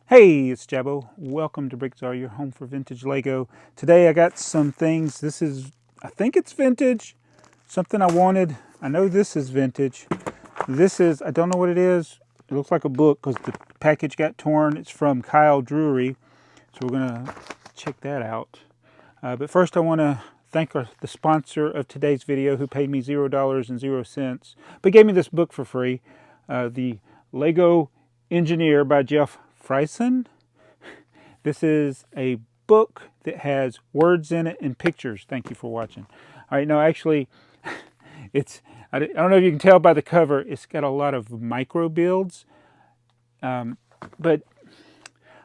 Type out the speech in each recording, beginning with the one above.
Hey, it's Jabbo. Welcome to BrickTsar, your home for vintage Lego. Today I got some things. I think it's vintage. Something I wanted. I know this is vintage. I don't know what it is. It looks like a book because the package got torn. It's from Kyle Drury. So we're going to check that out. But first I want to thank the sponsor of today's video who paid me $0.00, but gave me this book for free. The Lego Engineer by Jeff Friesen. This is a book that has words in it and pictures. Thank you for watching. All right, no, actually, I don't know if you can tell by the cover, it's got a lot of micro builds. But I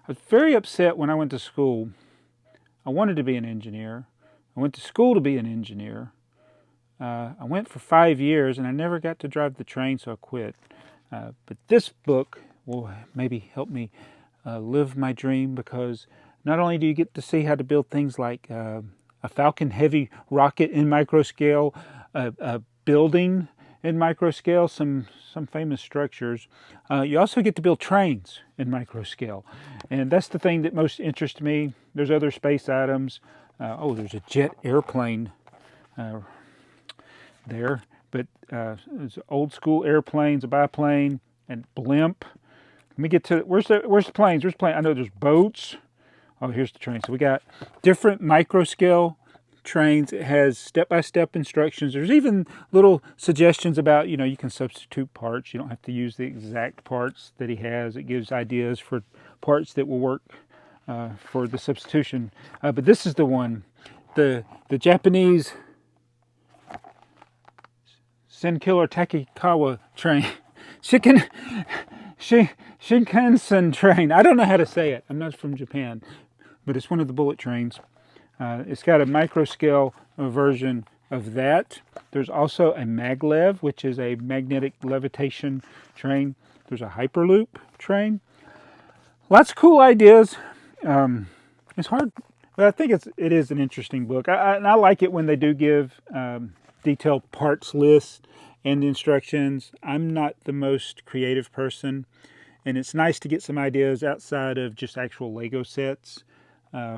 was very upset when I went to school. I wanted to be an engineer. I went to school to be an engineer. I went for 5 years and I never got to drive the train, so I quit. But this book will maybe help me live my dream, because not only do you get to see how to build things like a Falcon Heavy rocket in micro scale, a building in micro scale, some famous structures, you also get to build trains in micro scale. And that's the thing that most interests me. There's other space items. Oh, there's a jet airplane there. But there's old school airplanes, a biplane, and blimp. Let me get to where's the planes? Where's the plane? I know there's boats. Oh, here's the train. So we got different micro scale trains. It has step-by-step instructions. There's even little suggestions about, you can substitute parts. You don't have to use the exact parts that he has. It gives ideas for parts that will work for the substitution. But this is the one, the Japanese Senkiller Takikawa train. Shinkansen train. I don't know how to say it. I'm not from Japan, but it's one of the bullet trains. It's got a micro scale version of that. There's also a maglev, which is a magnetic levitation train. There's a hyperloop train. Lots of cool ideas. It's hard, but I think it is an interesting book. I like it when they do give detailed parts lists and instructions. I'm not the most creative person, and it's nice to get some ideas outside of just actual Lego sets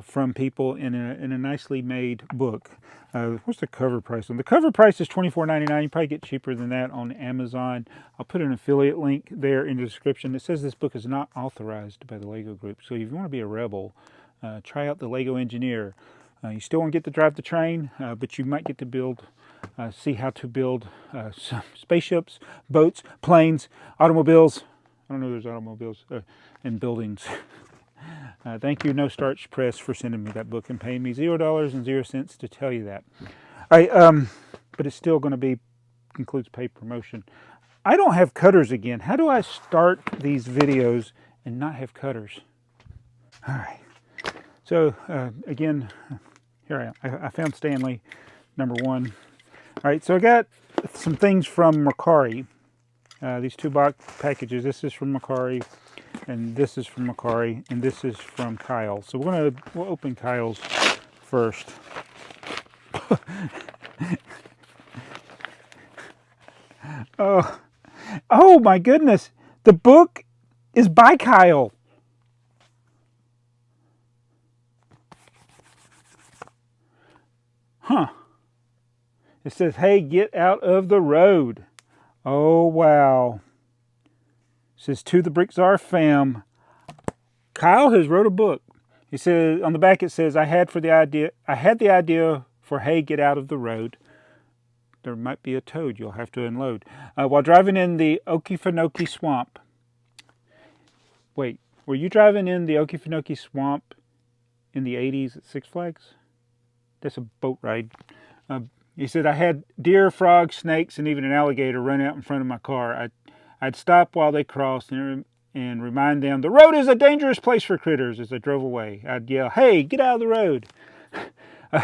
from people in a nicely made book. What's the cover price on? The cover price is $24.99. You probably get cheaper than that on Amazon. I'll put an affiliate link there in the description. It says this book is not authorized by the Lego Group. So if you want to be a rebel, try out the Lego Engineer. You still won't get to drive the train, but you might get to see how to build some spaceships, boats, planes, automobiles. I don't know if there's automobiles and buildings. Thank you, No Starch Press, for sending me that book and paying me $0.00 to tell you that. All right, but it's still going to includes paid promotion. I don't have cutters again. How do I start these videos and not have cutters? All right. So again, here I am. I found Stanley, #1. All right, so I got some things from Mercari. These 2-box packages. This is from Mercari, and this is from Mercari, and this is from Kyle. So we'll open Kyle's first. Oh my goodness! The book is by Kyle. Huh. It says, "Hey, get out of the road." Oh, wow. It says, "To the BrickTsar fam." Kyle has wrote a book. He says, on the back it says, I had the idea for "Hey, get out of the road. There might be a toad you'll have to unload. While driving in the Okefenokee Swamp." Wait, were you driving in the Okefenokee Swamp in the 80s at Six Flags? That's a boat ride. He said, "I had deer, frogs, snakes, and even an alligator run out in front of my car. I'd stop while they crossed and remind them the road is a dangerous place for critters. As I drove away, I'd yell, 'Hey, get out of the road.'" All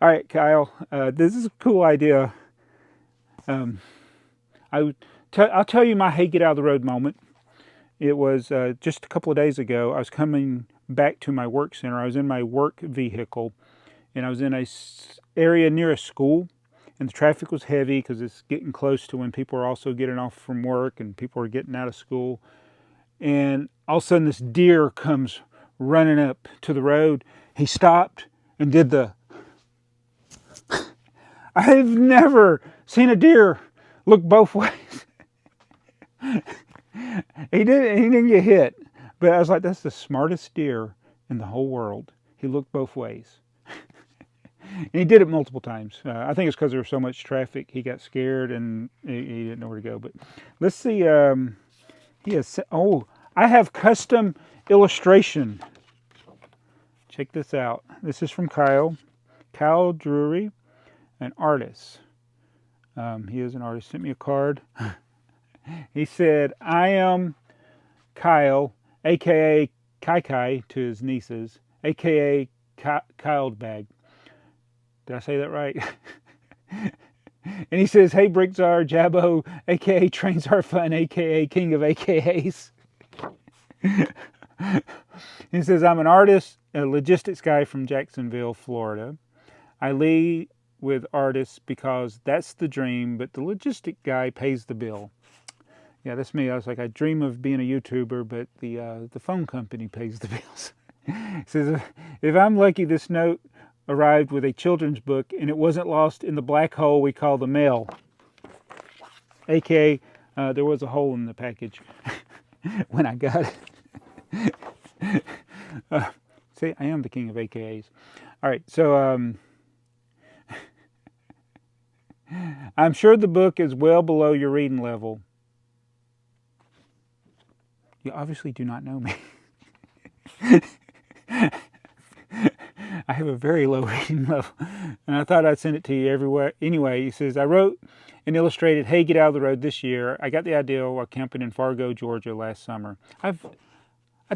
right, Kyle, this is a cool idea. I'll tell you my "Hey, get out of the road" moment. It was just a couple of days ago. I was coming back to my work center. I was in my work vehicle, and I was in a area near a school, and the traffic was heavy because it's getting close to when people are also getting off from work and people are getting out of school. and all of a sudden this deer comes running up to the road. He stopped and did the... I've never seen a deer look both ways. He didn't get hit, but I was like, that's the smartest deer in the whole world. He looked both ways. And he did it multiple times. I think it's because there was so much traffic. He got scared and he didn't know where to go. But let's see. He has... Oh, I have custom illustration. Check this out. This is from Kyle. Kyle Drury, an artist. He is an artist. Sent me a card. He said, I am Kyle, a.k.a. Kai Kai to his nieces, a.k.a. Kyle Bag. Did I say that right? And he says, hey, BrickTsar, Jabbo, a.k.a. Trains Are Fun, a.k.a. King of AKAs. He says, I'm an artist, a logistics guy from Jacksonville, Florida. I lead with artists because that's the dream, but the logistic guy pays the bill. Yeah, that's me. I was like, I dream of being a YouTuber, but the phone company pays the bills. He says, if I'm lucky, this note arrived with a children's book and it wasn't lost in the black hole we call the mail. AKA, there was a hole in the package when I got it. See, I am the king of AKAs. All right, so I'm sure the book is well below your reading level. You obviously do not know me. I have a very low reading level, and I thought I'd send it to you everywhere. Anyway, he says, I wrote and illustrated Hey, Get Out of the Road this year. I got the idea while camping in Fargo, Georgia last summer. I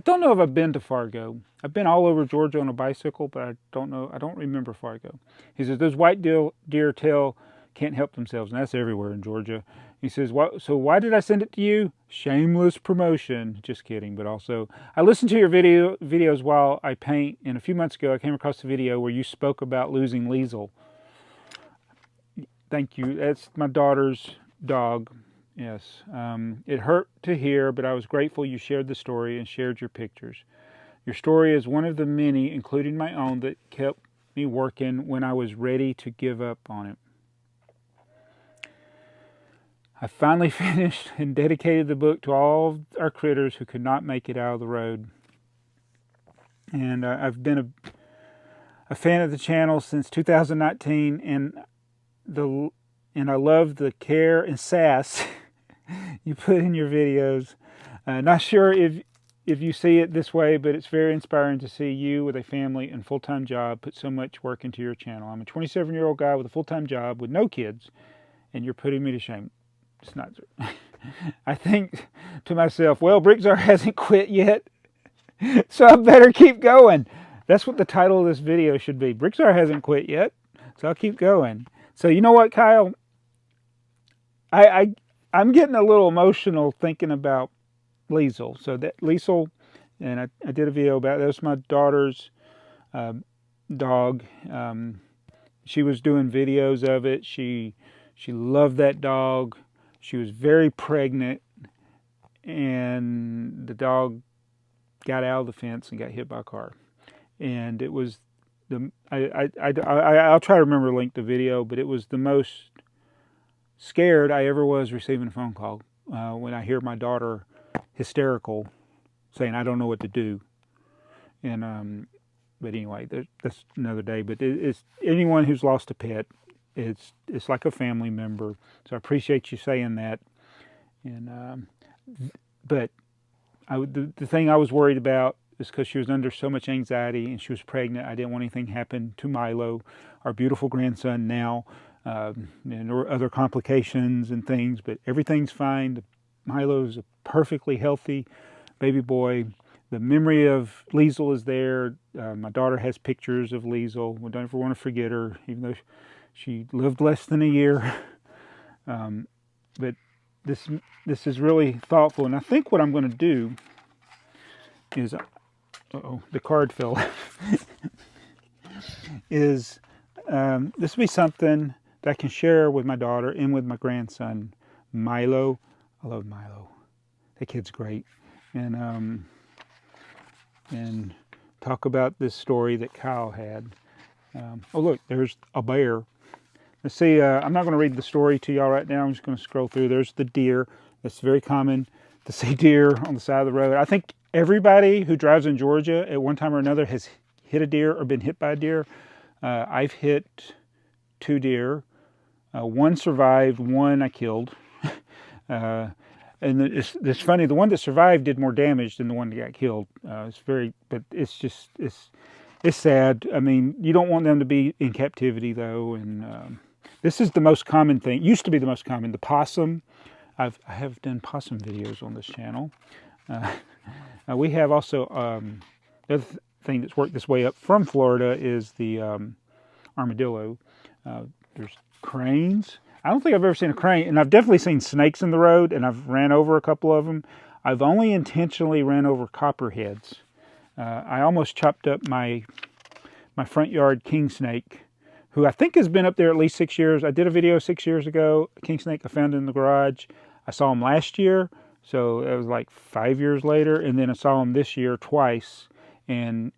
don't know if I've been to Fargo. I've been all over Georgia on a bicycle, but I don't remember Fargo. He says, those white deer tail can't help themselves, and that's everywhere in Georgia. He says, so why did I send it to you? Shameless promotion. Just kidding, but also, I listen to your videos while I paint, and a few months ago I came across a video where you spoke about losing Liesel. Thank you. That's my daughter's dog. Yes. It hurt to hear, but I was grateful you shared the story and shared your pictures. Your story is one of the many, including my own, that kept me working when I was ready to give up on it. I finally finished and dedicated the book to all our critters who could not make it out of the road. And I've been a fan of the channel since 2019, and I love the care and sass you put in your videos. Not sure if you see it this way, but it's very inspiring to see you with a family and full-time job put so much work into your channel. I'm a 27-year-old guy with a full-time job with no kids, and you're putting me to shame. It's not true. I think to myself, well, BrickTsar hasn't quit yet, so I better keep going. That's what the title of this video should be. BrickTsar hasn't quit yet, so I'll keep going. So you know what, Kyle? I'm getting a little emotional thinking about Liesel. So that Liesel, and I did a video about it. That was my daughter's dog. She was doing videos of it. She loved that dog. She was very pregnant, and the dog got out of the fence and got hit by a car. And it was I'll try to remember to link the video, but it was the most scared I ever was receiving a phone call when I hear my daughter hysterical, saying I don't know what to do. And but anyway, that's another day. But it's anyone who's lost a pet. It's like a family member, so I appreciate you saying that. And but the thing I was worried about is because she was under so much anxiety and she was pregnant. I didn't want anything to happen to Milo, our beautiful grandson now, and there were other complications and things. But everything's fine. Milo's a perfectly healthy baby boy. The memory of Liesel is there. My daughter has pictures of Liesel. We don't ever want to forget her, even though she lived less than a year. But this is really thoughtful. And I think what I'm going to do is, the card fell. This will be something that I can share with my daughter and with my grandson, Milo. I love Milo. That kid's great. and talk about this story that Kyle had. Oh look, there's a bear. Let's see, I'm not going to read the story to y'all right now. I'm just going to scroll through. There's the deer. It's very common to see deer on the side of the road. I think everybody who drives in Georgia at one time or another has hit a deer or been hit by a deer. I've hit 2 deer. One survived, one I killed. And it's funny, the one that survived did more damage than the one that got killed. But it's sad. I mean, you don't want them to be in captivity though. And this is the most common thing. It used to be the most common. The possum. I have done possum videos on this channel. We have also the other thing that's worked this way up from Florida is the armadillo. There's cranes. I don't think I've ever seen a crane, and I've definitely seen snakes in the road, and I've ran over a couple of them. I've only intentionally ran over copperheads. I almost chopped up my front yard king snake, who I think has been up there at least 6 years. I did a video 6 years ago, a king snake I found in the garage. I saw him last year, so it was like 5 years later, and then I saw him this year twice, and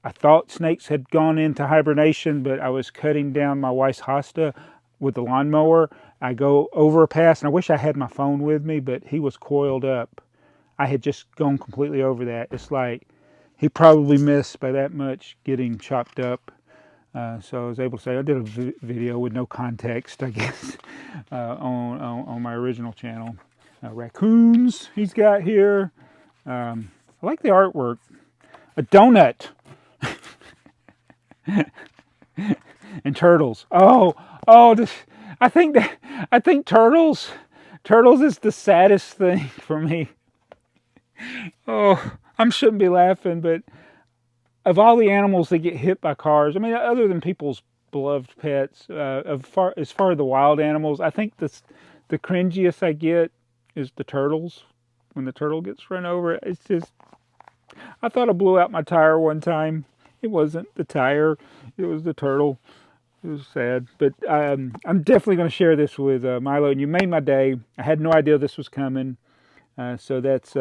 I thought snakes had gone into hibernation, but I was cutting down my wife's hosta with the lawnmower. I go over a pass, and I wish I had my phone with me, but he was coiled up. I had just gone completely over that. It's like he probably missed by that much getting chopped up. So I was able to say I did a video with no context, I guess, on my original channel. Raccoons he's got here. I like the artwork. A donut. And turtles. I think turtles is the saddest thing for me. Oh, I shouldn't be laughing, but of all the animals that get hit by cars, I mean, other than people's beloved pets, as far as the wild animals, I think the cringiest I get is the turtles. When the turtle gets run over, it's just, I thought I blew out my tire one time. It wasn't the tire, it was the turtle. It was sad, but I'm definitely going to share this with Milo, and you made my day. I had no idea this was coming. So that's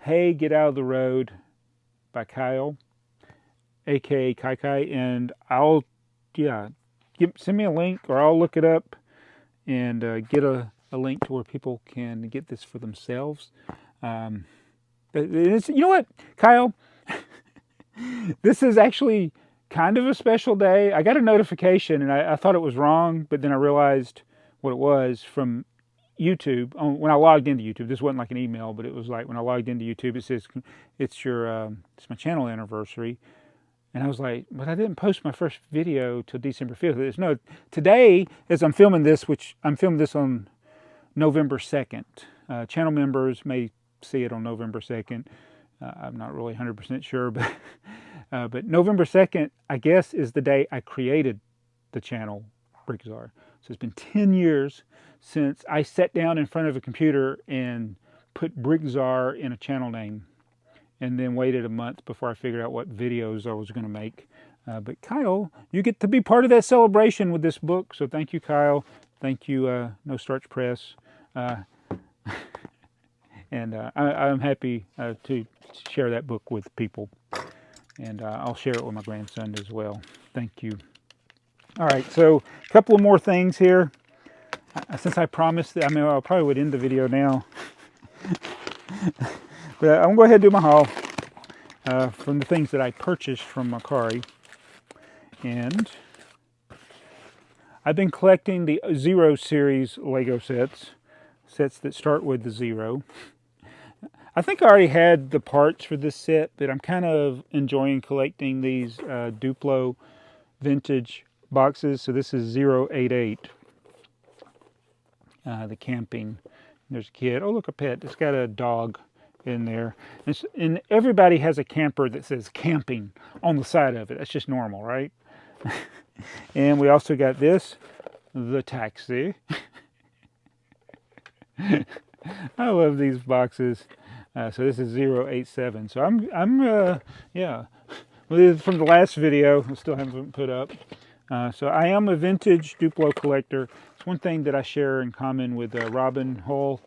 Hey, Get Out of the Road by Kyle, aka Kai Kai, and send me a link, or I'll look it up and get a link to where people can get this for themselves. You know what, Kyle? This is actually kind of a special day. I got a notification, and I thought it was wrong, but then I realized what it was from YouTube. When I logged into YouTube, this wasn't like an email, but it was like when I logged into YouTube, it says it's my channel anniversary, and I was like, but I didn't post my first video till December 5th. No, today, as I'm filming this, which I'm filming this on November 2nd. Channel members may see it on November 2nd. I'm not really 100% sure, but November 2nd, I guess, is the day I created the channel BrickTsar. So it's been 10 years since I sat down in front of a computer and put BrickTsar in a channel name, and then waited a month before I figured out what videos I was going to make. But Kyle, you get to be part of that celebration with this book. So thank you, Kyle. Thank you, No Starch Press. And I'm happy to share that book with people. And I'll share it with my grandson as well. Thank you. All right, so a couple of more things here. Since I promised, I probably would end the video now. But I'm going to go ahead and do my haul from the things that I purchased from Mercari. And I've been collecting the Zero series Lego sets that start with the Zero. I think I already had the parts for this set, but I'm kind of enjoying collecting these Duplo vintage boxes. So this is 088, the camping. There's a kid. Oh, look, a pet. It's got a dog in there. And everybody has a camper that says camping on the side of it. That's just normal, right? And we also got this, the taxi. I love these boxes. So this is 087. So yeah. From the last video, I still haven't put up. So I am a vintage Duplo collector. It's one thing that I share in common with Robin Hull.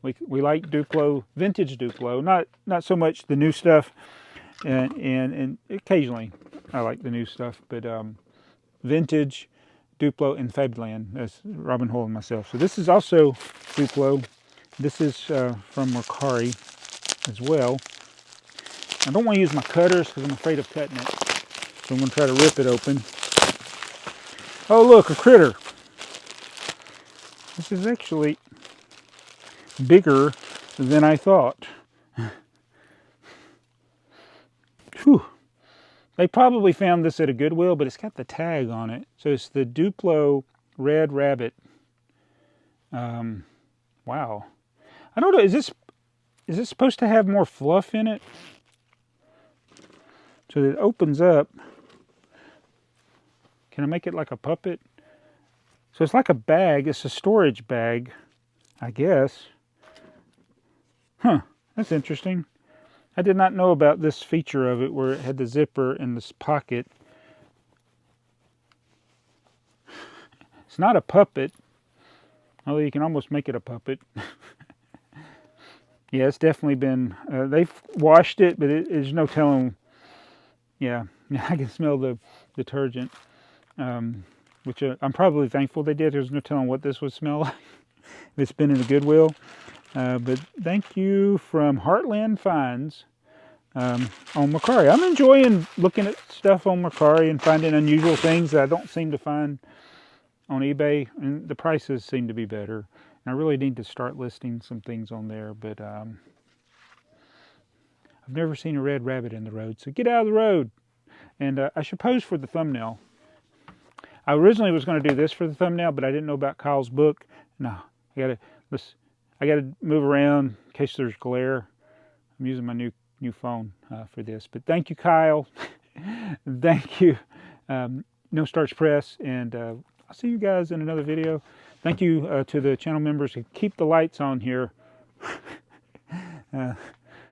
We like Duplo, vintage Duplo, not so much the new stuff, and occasionally I like the new stuff, but vintage Duplo and Fabuland. That's Robin Hoyle and myself. So this is also Duplo. This is from Mercari as well. I don't want to use my cutters because I'm afraid of cutting it. So I'm going to try to rip it open. Oh look, a critter. This is actually bigger than I thought. Whew. They probably found this at a Goodwill, but it's got the tag on it. So it's the Duplo Red Rabbit. Wow. I don't know, is this supposed to have more fluff in it? So it opens up. Can I make it like a puppet? So it's like a bag. It's a storage bag, I guess. Huh, that's interesting. I did not know about this feature of it where it had the zipper in this pocket. It's not a puppet, although you can almost make it a puppet. Yeah, it's definitely been, they've washed it, but there's no telling. Yeah, I can smell the detergent, which I'm probably thankful they did. There's no telling what this would smell like if it's been in a Goodwill. But thank you from Heartland Finds on Mercari. I'm enjoying looking at stuff on Mercari and finding unusual things that I don't seem to find on eBay. And the prices seem to be better. And I really need to start listing some things on there. But I've never seen a red rabbit in the road. So get out of the road. And I should pose for the thumbnail. I originally was going to do this for the thumbnail, but I didn't know about Kyle's book. No, I gotta move around in case there's glare. I'm using my new phone for this. But thank you, Kyle. Thank you, No Starch Press. And I'll see you guys in another video. Thank you to the channel members who keep the lights on here.